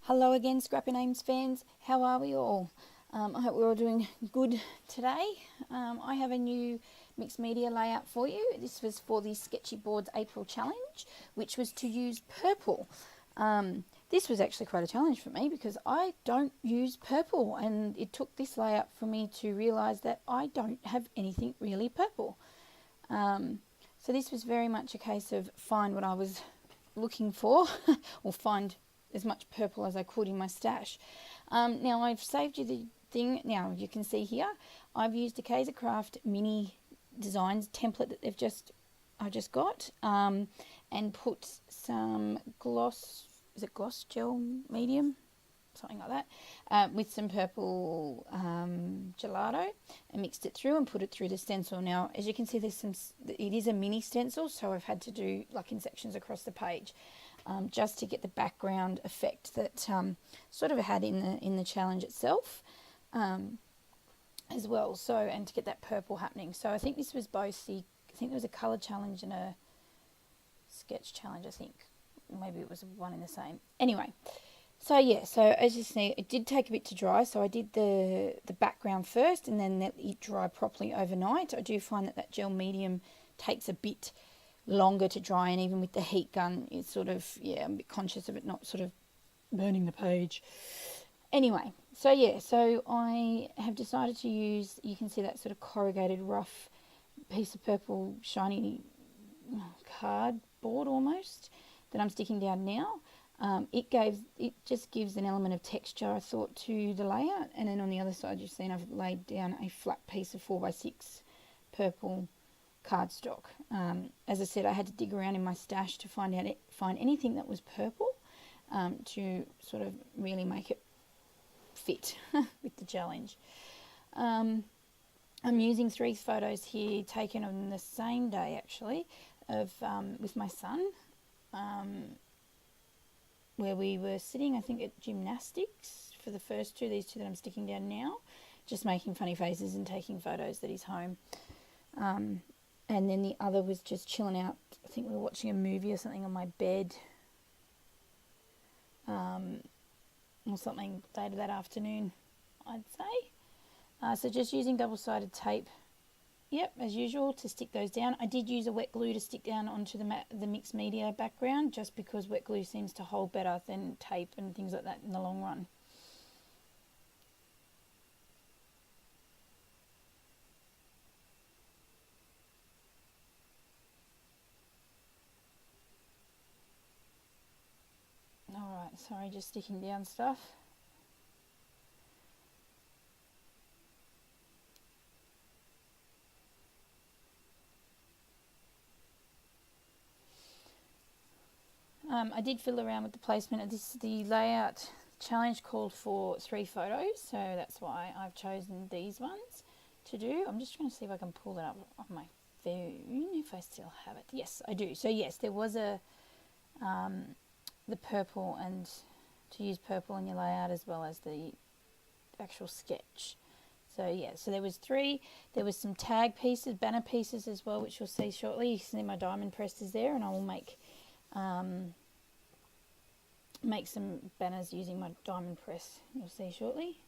Hello again, Scrappy Names fans. How are we all? I hope we're all doing good today. I have a new mixed media layout for you. This was for the Sketchy Boards April challenge, which was to use purple. This was actually quite a challenge for me because I don't use purple, and it took this layout for me to realise that I don't have anything really purple. So this was very much a case of find what I was looking for or find as much purple as I could in my stash. Now I've saved you the thing. Now you can see here I've used a Kaiser Craft mini designs template that I just got and put some gloss gel medium, something like that, with some purple gelato, and mixed it through and put it through the stencil. Now as you can see, it is a mini stencil, so I've had to do like in sections across the page. Just to get the background effect that sort of had in the challenge itself as well. So, and to get that purple happening. So I think this was both I think there was a colour challenge and a sketch challenge. I think maybe it was one in the same. Anyway, so yeah. So as you see, it did take a bit to dry. So I did the background first, and then let it dry properly overnight. I do find that gel medium takes a bit longer to dry, and even with the heat gun it's sort of, I'm a bit conscious of it not sort of burning the page. Anyway, so yeah, so I have decided to use, you can see that sort of corrugated rough piece of purple shiny cardboard almost that I'm sticking down now. It just gives an element of texture, I thought, to the layout. And then on the other side you've seen I've laid down a flat piece of 4x6 purple cardstock. As I said, I had to dig around in my stash to find anything that was purple to sort of really make it fit with the challenge. I'm using 3 photos here taken on the same day actually of with my son, where we were sitting, I think, at gymnastics for the first two, these two that I'm sticking down now, just making funny faces and taking photos that he's home. And then the other was just chilling out. I think we were watching a movie or something on my bed, or something later that afternoon, I'd say. So just using double-sided tape, as usual, to stick those down. I did use a wet glue to stick down onto the mixed media background, just because wet glue seems to hold better than tape and things like that in the long run. Alright, sorry, just sticking down stuff. I did fiddle around with the placement of this. The layout challenge called for 3 photos, so that's why I've chosen these ones to do. I'm just trying to see if I can pull that up on my phone, if I still have it. Yes, I do. So yes, there was the purple, and to use purple in your layout as well as the actual sketch. So yeah, so there was 3. There was some tag pieces, banner pieces as well, which you'll see shortly. You can see my diamond press is there, and I will make some banners using my diamond press, you'll see shortly.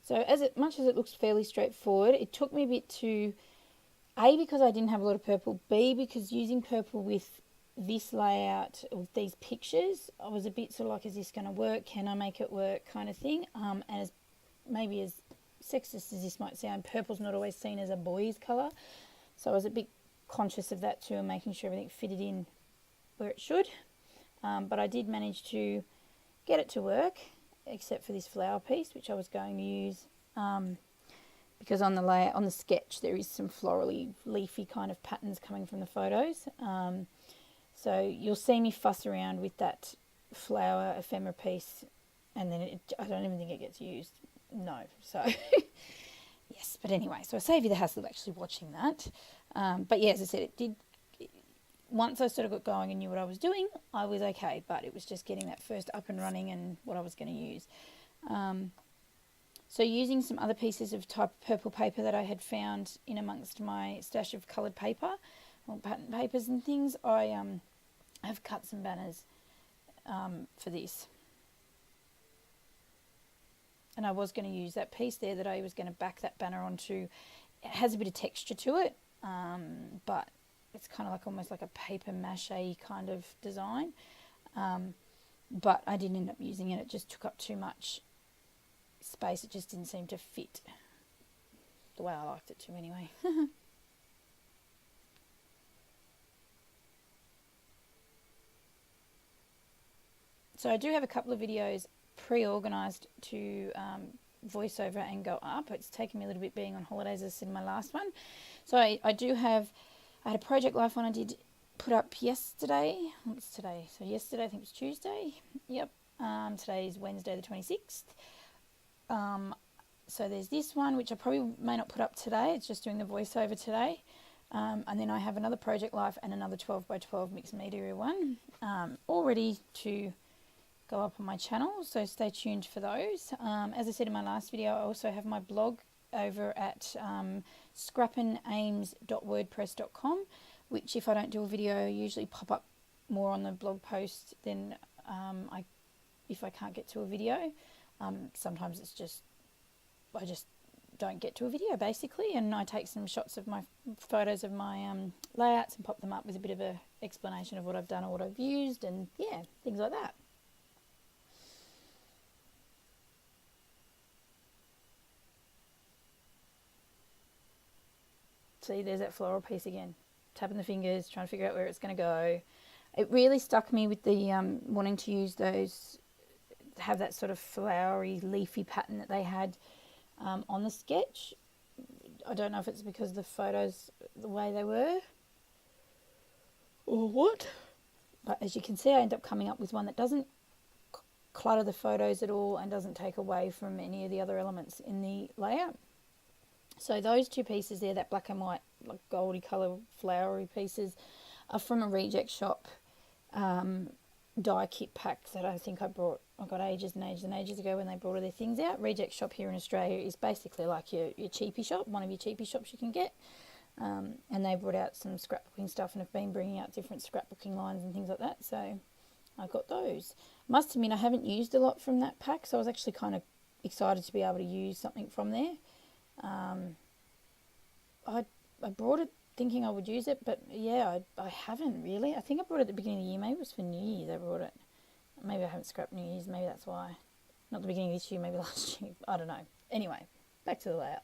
So much as it looks fairly straightforward, it took me a bit to, A, because I didn't have a lot of purple, B, because using purple with this layout, with these pictures, I was a bit sort of like, is this going to work? Can I make it work, kind of thing. And as sexist as this might sound, purple's not always seen as a boy's colour, so I was a bit conscious of that too, and making sure everything fitted in where it should. But I did manage to get it to work, except for this flower piece, which I was going to use, because on the sketch there is some florally, leafy kind of patterns coming from the photos. So you'll see me fuss around with that flower ephemera piece, and then I don't even think it gets used. No, so yes. But anyway, so I save you the hassle of actually watching that. But yeah, as I said, once I sort of got going and knew what I was doing, I was okay. But it was just getting that first up and running and what I was going to use. So using some other pieces of type of purple paper that I had found in amongst my stash of coloured paper, or pattern papers and things, I have cut some banners for this. And I was going to use that piece there that I was going to back that banner onto. It has a bit of texture to it, but it's kind of like almost like a paper mache kind of design. But I didn't end up using it. It just took up too much space. It just didn't seem to fit the way I liked it to anyway. So I do have a couple of videos pre-organised to voiceover and go up. It's taken me a little bit being on holidays, as I said in my last one. So I do have, I had a Project Life one I did put up yesterday. What's today? So yesterday, I think it was Tuesday. Yep. Today is Wednesday the 26th. So there's this one, which I probably may not put up today. It's just doing the voiceover today. And then I have another Project Life and another 12 by 12 mixed media one, all ready to go up on my channel, so stay tuned for those. As I said in my last video, I also have my blog over at scrappinames.wordpress.com, which if I don't do a video, I usually pop up more on the blog post than if I can't get to a video. Sometimes it's just, I just don't get to a video basically, and I take some shots of my photos of my layouts and pop them up with a bit of a explanation of what I've done or what I've used, and yeah, things like that. See, there's that floral piece again. Tapping the fingers, trying to figure out where it's going to go. It really stuck me with the wanting to use those, have that sort of flowery, leafy pattern that they had on the sketch. I don't know if it's because the photos, the way they were, or what. But as you can see, I end up coming up with one that doesn't clutter the photos at all and doesn't take away from any of the other elements in the layout. So those two pieces there, that black and white, like goldy colour flowery pieces, are from a reject shop die kit pack that I think I got ages and ages and ages ago when they brought all their things out. Reject shop here in Australia is basically like your cheapy shop, one of your cheapy shops you can get. And they brought out some scrapbooking stuff and have been bringing out different scrapbooking lines and things like that. So I got those. Must admit I haven't used a lot from that pack, so I was actually kind of excited to be able to use something from there. I brought it thinking I would use it, but yeah, I haven't really. I think I brought it at the beginning of the year. Maybe it was for New Year's I brought it. Maybe I haven't scrapped New Year's, maybe that's why. Not the beginning of this year, maybe last year. I don't know. Anyway, back to the layout.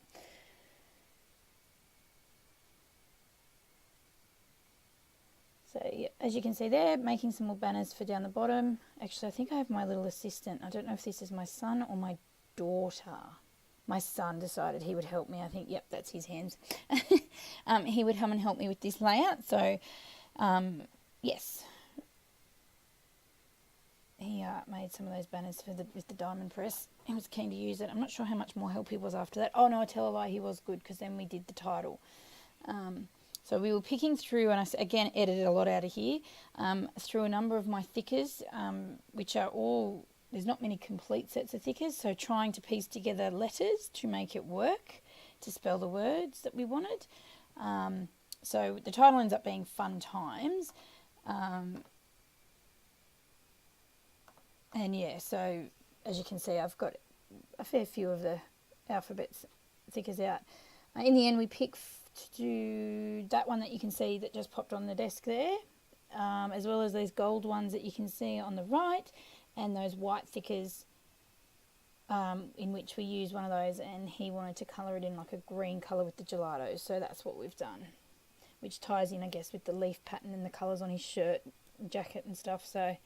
So yeah, as you can see there, making some more banners for down the bottom. Actually, I think I have my little assistant. I don't know if this is my son or my daughter. My son decided he would help me. I think, yep, that's his hands. He would come and help me with this layout. So, yes. He made some of those banners for with the diamond press. He was keen to use it. I'm not sure how much more help he was after that. Oh, no, I tell a lie, he was good, because then we did the title. So we were picking through, and I, again, edited a lot out of here, through a number of my thickers, which are all... There's not many complete sets of thickers, so trying to piece together letters to make it work, to spell the words that we wanted. So the title ends up being Fun Times. And yeah, so as you can see, I've got a fair few of the alphabets thickers out. In the end, we picked to do that one that you can see that just popped on the desk there, as well as these gold ones that you can see on the right, and those white thickers in which we use one of those, and he wanted to colour it in like a green colour with the gelatos, so that's what we've done, which ties in, I guess, with the leaf pattern and the colours on his shirt, jacket and stuff. So I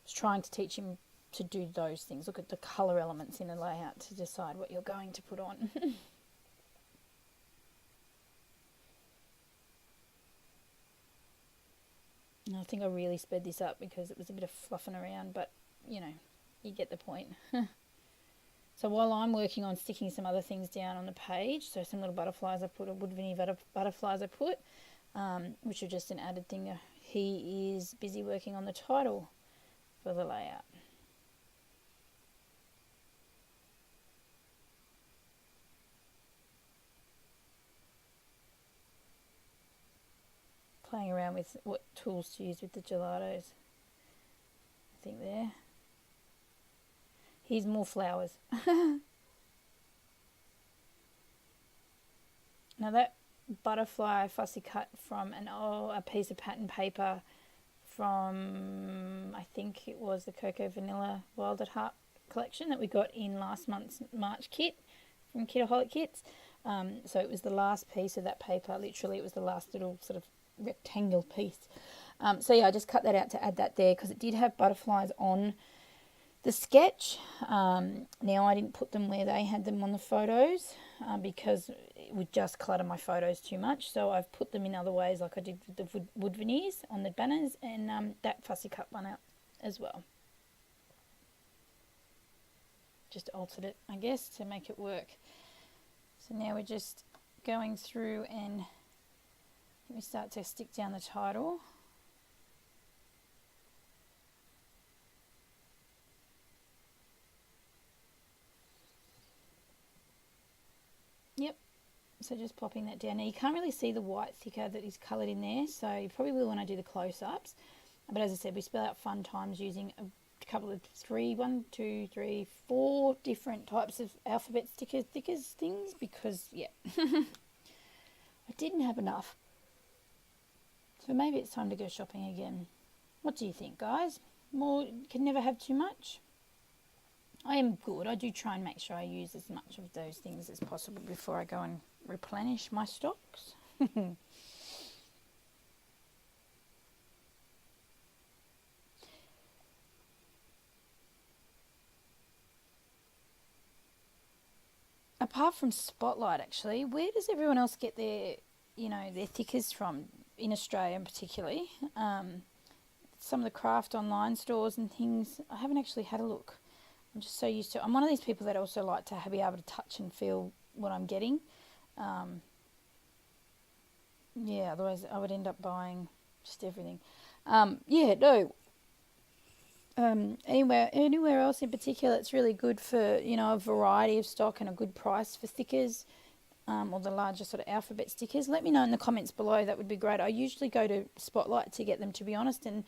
was trying to teach him to do those things, look at the colour elements in a layout to decide what you're going to put on. And I think I really sped this up because it was a bit of fluffing around, but you know, you get the point. So while I'm working on sticking some other things down on the page, so some little butterflies I put, or wood vinny butterflies I put, which are just an added thing, he is busy working on the title for the layout. Playing around with what tools to use with the gelatos. I think there. Here's more flowers. Now that butterfly fussy cut from a piece of pattern paper from, I think it was the Cocoa Vanilla Wild at Heart collection that we got in last month's March kit from Kitaholic Kits. So it was the last piece of that paper. Literally, it was the last little sort of rectangle piece. So yeah, I just cut that out to add that there because it did have butterflies on the sketch. Now I didn't put them where they had them on the photos because it would just clutter my photos too much. So I've put them in other ways, like I did with the wood veneers on the banners, and that fussy cut one out as well. Just altered it, I guess, to make it work. So now we're just going through and let me start to stick down the title. Yep, so just popping that down. Now you can't really see the white thicker that is coloured in there, so you probably will when I do the close-ups. But as I said, we spell out fun times using a couple of 4 different types of alphabet stickers things because, yeah, I didn't have enough. So maybe it's time to go shopping again. What do you think, guys? More can never have too much. I am good. I do try and make sure I use as much of those things as possible before I go and replenish my stocks. Apart from Spotlight, actually, where does everyone else get their, their thickers from in Australia, particularly? Some of the craft online stores and things. I haven't actually had a look. I'm just so used to. I'm one of these people that also like to be able to touch and feel what I'm getting. Yeah, otherwise I would end up buying just everything. Yeah, no. Anywhere else in particular, it's really good for a variety of stock and a good price for stickers, or the larger sort of alphabet stickers. Let me know in the comments below. That would be great. I usually go to Spotlight to get them, to be honest, and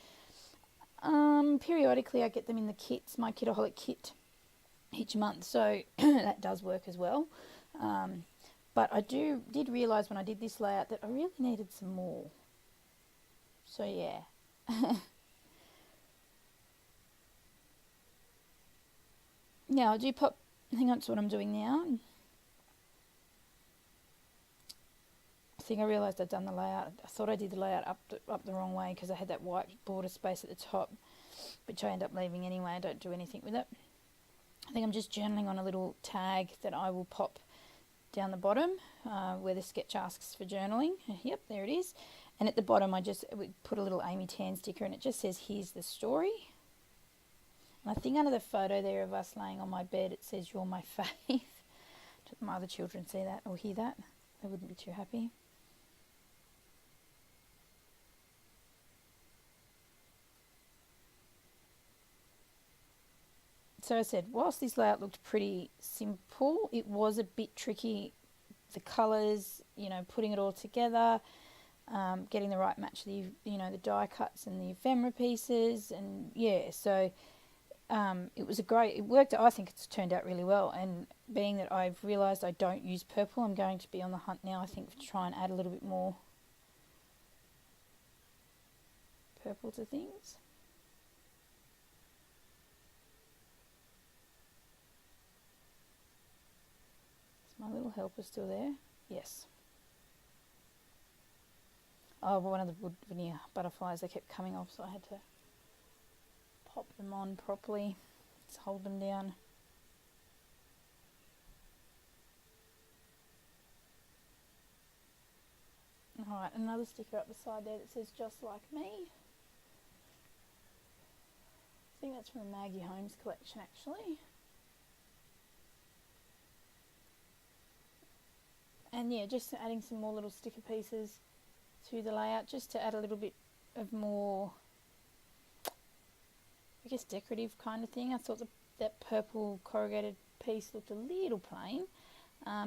periodically I get them in the kits, my Kitaholic kit each month, so that does work as well. But I did realise when I did this layout that I really needed some more. So yeah. Now I do pop, hang on to what I'm doing now. I think I realised I'd done the layout. I thought I did the layout up the wrong way because I had that white border space at the top, which I end up leaving anyway. I don't do anything with it. I think I'm just journaling on a little tag that I will pop down the bottom where the sketch asks for journaling. Yep, there it is. And at the bottom we put a little Amy Tan sticker and it just says, "Here's the story." And I think under the photo there of us laying on my bed, it says, "You're my faith." Don't my other children see that or hear that. They wouldn't be too happy. So I said, whilst this layout looked pretty simple, it was a bit tricky. The colours, putting it all together, getting the right match, the die cuts and the ephemera pieces, and yeah, so it worked. I think it's turned out really well, and being that I've realised I don't use purple, I'm going to be on the hunt now, I think, to try and add a little bit more purple to things. My little helper still there? Yes. Oh, one of the wood veneer butterflies, they kept coming off, so I had to pop them on properly. Just hold them down. Alright, another sticker up the side there that says "Just Like Me." I think that's from the Maggie Holmes collection, actually. And yeah, just adding some more little sticker pieces to the layout, just to add a little bit of more, I guess, decorative kind of thing. I thought that purple corrugated piece looked a little plain.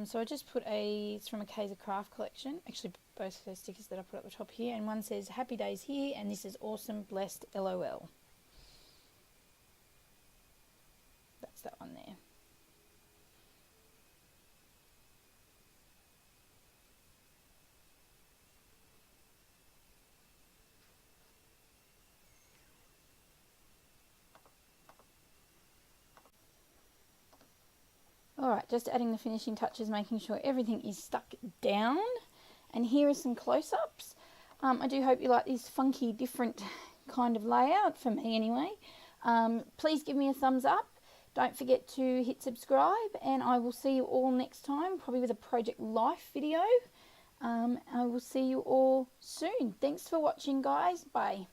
So I just put it's from a Kaiser Craft collection. Actually, both of those stickers that I put up the top here. And one says "Happy Days Here," and this is "Awesome, Blessed, LOL." That's that one there. Alright, just adding the finishing touches, making sure everything is stuck down. And here are some close-ups. I do hope you like this funky, different kind of layout, for me anyway. Please give me a thumbs up. Don't forget to hit subscribe, and I will see you all next time, probably with a Project Life video. I will see you all soon. Thanks for watching, guys. Bye.